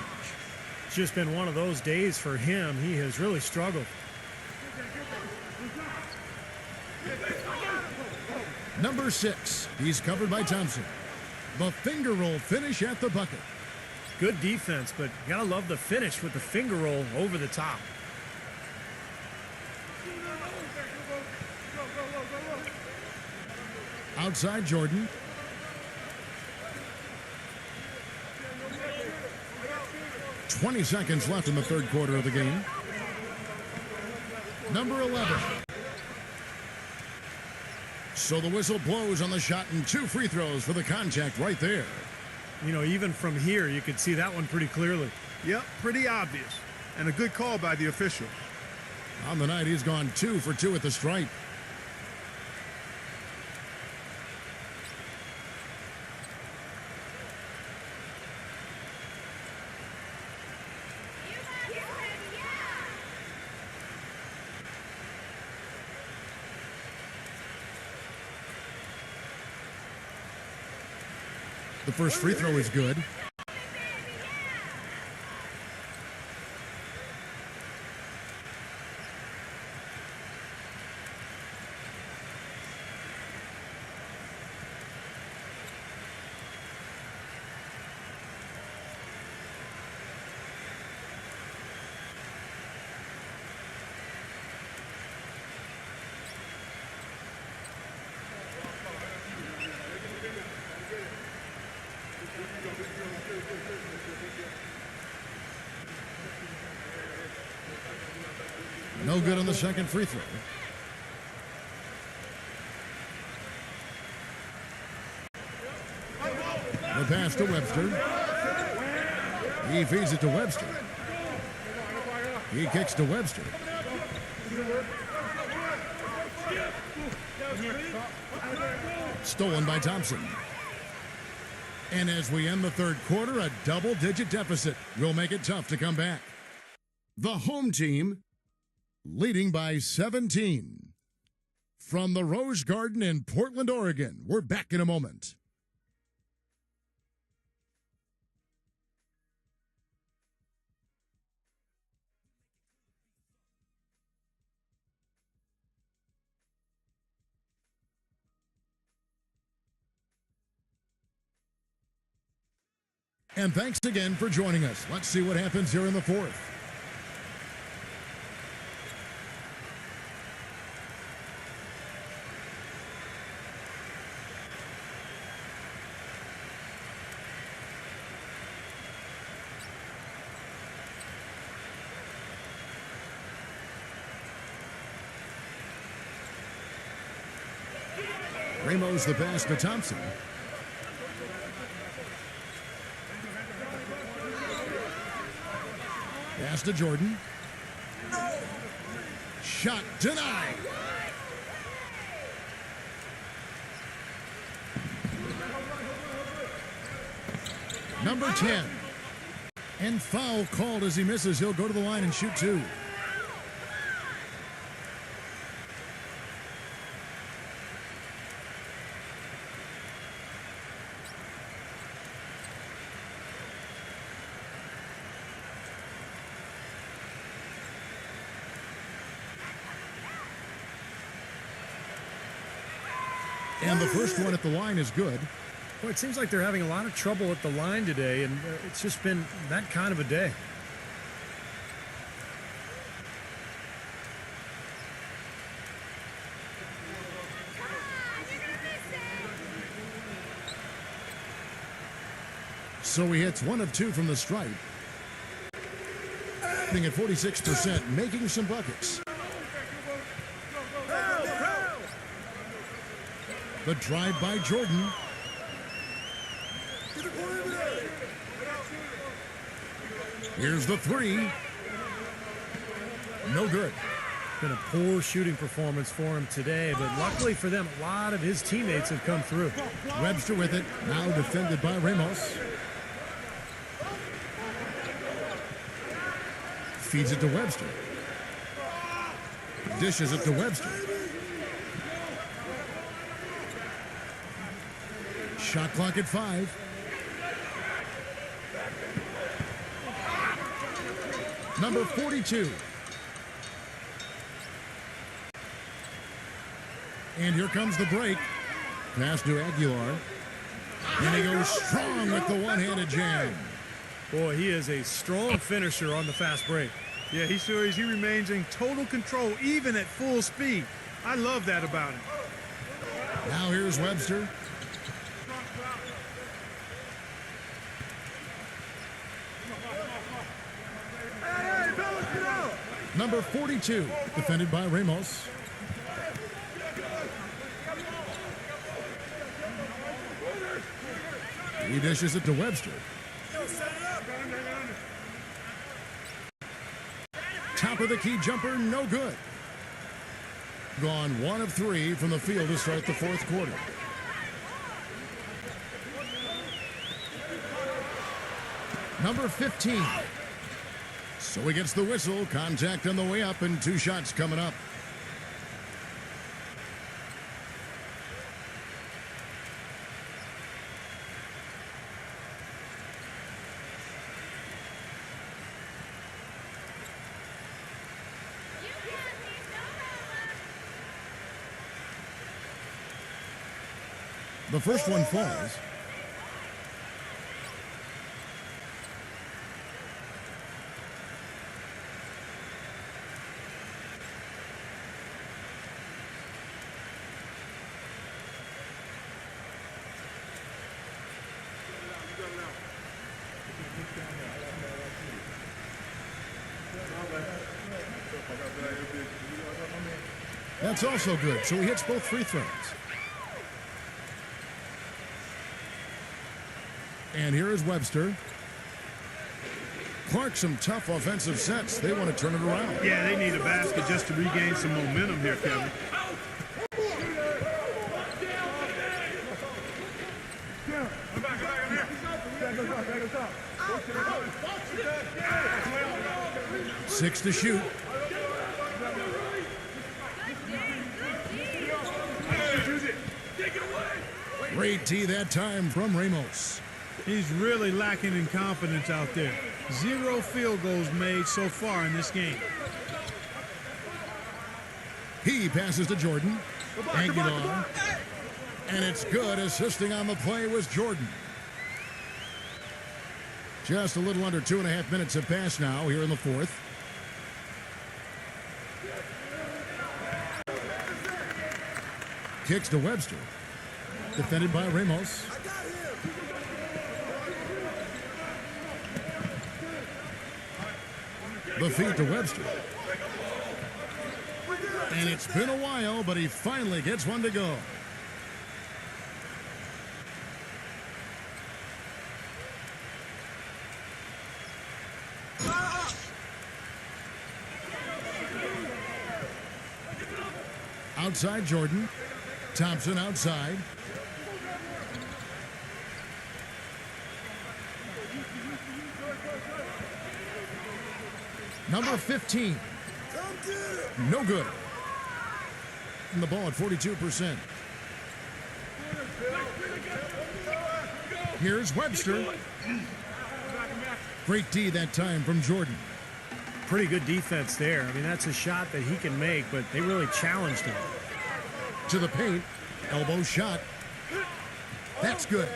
It's just been one of those days for him. He has really struggled. Number 6. He's covered by Thompson. The finger roll finish at the bucket. Good defense, but you gotta love the finish with the finger roll over the top. Outside Jordan. "20 seconds left in the third quarter of the game. Number 11. So the whistle blows on the shot and 2 free throws for the contact right there. You know, even from here, you could see that one pretty clearly. Yep, pretty obvious. And a good call by the official. On the night, he's gone 2 for 2 at the stripe. The first free throw is good. No good on the second free throw. The pass to Webster. He feeds it to Webster. He kicks to Webster. Stolen by Thompson. And as we end the third quarter, a double-digit deficit will make it tough to come back. The home team leading by 17. From the Rose Garden in Portland, Oregon, we're back in a moment. And thanks again for joining us. Let's see what happens here in the fourth. Ramos the pass to Thompson. Pass to Jordan. Shot denied. Number 10. And foul called as he misses. He'll go to the line and shoot two. And the first one at the line is good. Well, it seems like they're having a lot of trouble at the line today, and it's just been that kind of a day. So he hits 1 of 2 from the stripe. Hitting at 46%, making some buckets. The drive by Jordan. Here's the three. No good. Been a poor shooting performance for him today, but luckily for them, a lot of his teammates have come through. Webster with it, now defended by Ramos. Feeds it to Webster. Dishes it to Webster. Shot clock at 5. Number 42. And here comes the break. Pass to Aguilar. And he goes strong with the one-handed jam. Boy, he is a strong finisher on the fast break. Yeah, he sure is. He remains in total control, even at full speed. I love that about him. Now here's Webster. Number 42, defended by Ramos. He dishes it to Webster. Top of the key jumper, no good. Gone 1 of 3 from the field to start the fourth quarter. Number 15. So he gets the whistle. Contact on the way up and 2 shots coming up. The first one falls. That's also good, so he hits both free throws. And here is Webster. Clark, some tough offensive sets. They want to turn it around. Yeah, they need a basket just to regain some momentum here, Kevin. Six to shoot. Great tee that time from Ramos. He's really lacking in confidence out there. 0 field goals made so far in this game. He passes to Jordan. Aguilar. And it's good. Assisting on the play was Jordan. Just a little under 2.5 minutes have passed now here in the fourth. Kicks to Webster. Defended by Ramos. The feed to Webster. And it's been a while, but he finally gets one to go. Outside Jordan. Thompson outside. Number 15. No good. And the ball at 42%. Here's Webster. Great D that time from Jordan. Pretty good defense there. I mean, that's a shot that he can make, but they really challenged him. To the paint. Elbow shot. That's good.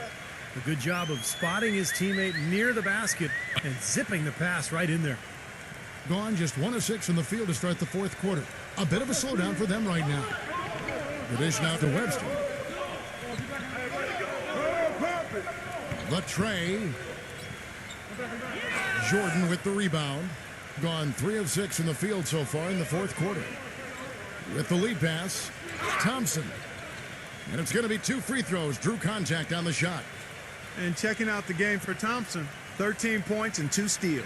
A good job of spotting his teammate near the basket and zipping the pass right in there. Gone just 1 of 6 from the field to start the fourth quarter. A bit of a slowdown for them right now. The dish now to Webster. The tray. Jordan with the rebound. Gone 3 of 6 from the field so far in the fourth quarter. With the lead pass, Thompson. And it's going to be 2 free throws. Drew contact on the shot. And checking out the game for Thompson, 13 points and 2 steals.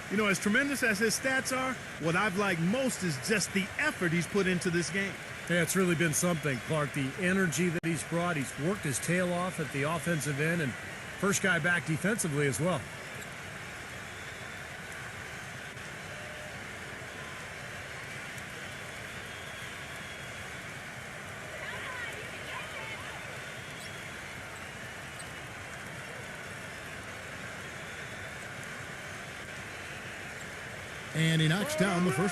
You know, as tremendous as his stats are, what I've liked most is just the effort he's put into this game. Yeah, it's really been something, Clark. The energy that he's brought. He's worked his tail off at the offensive end and first guy back defensively as well. And he knocks down the first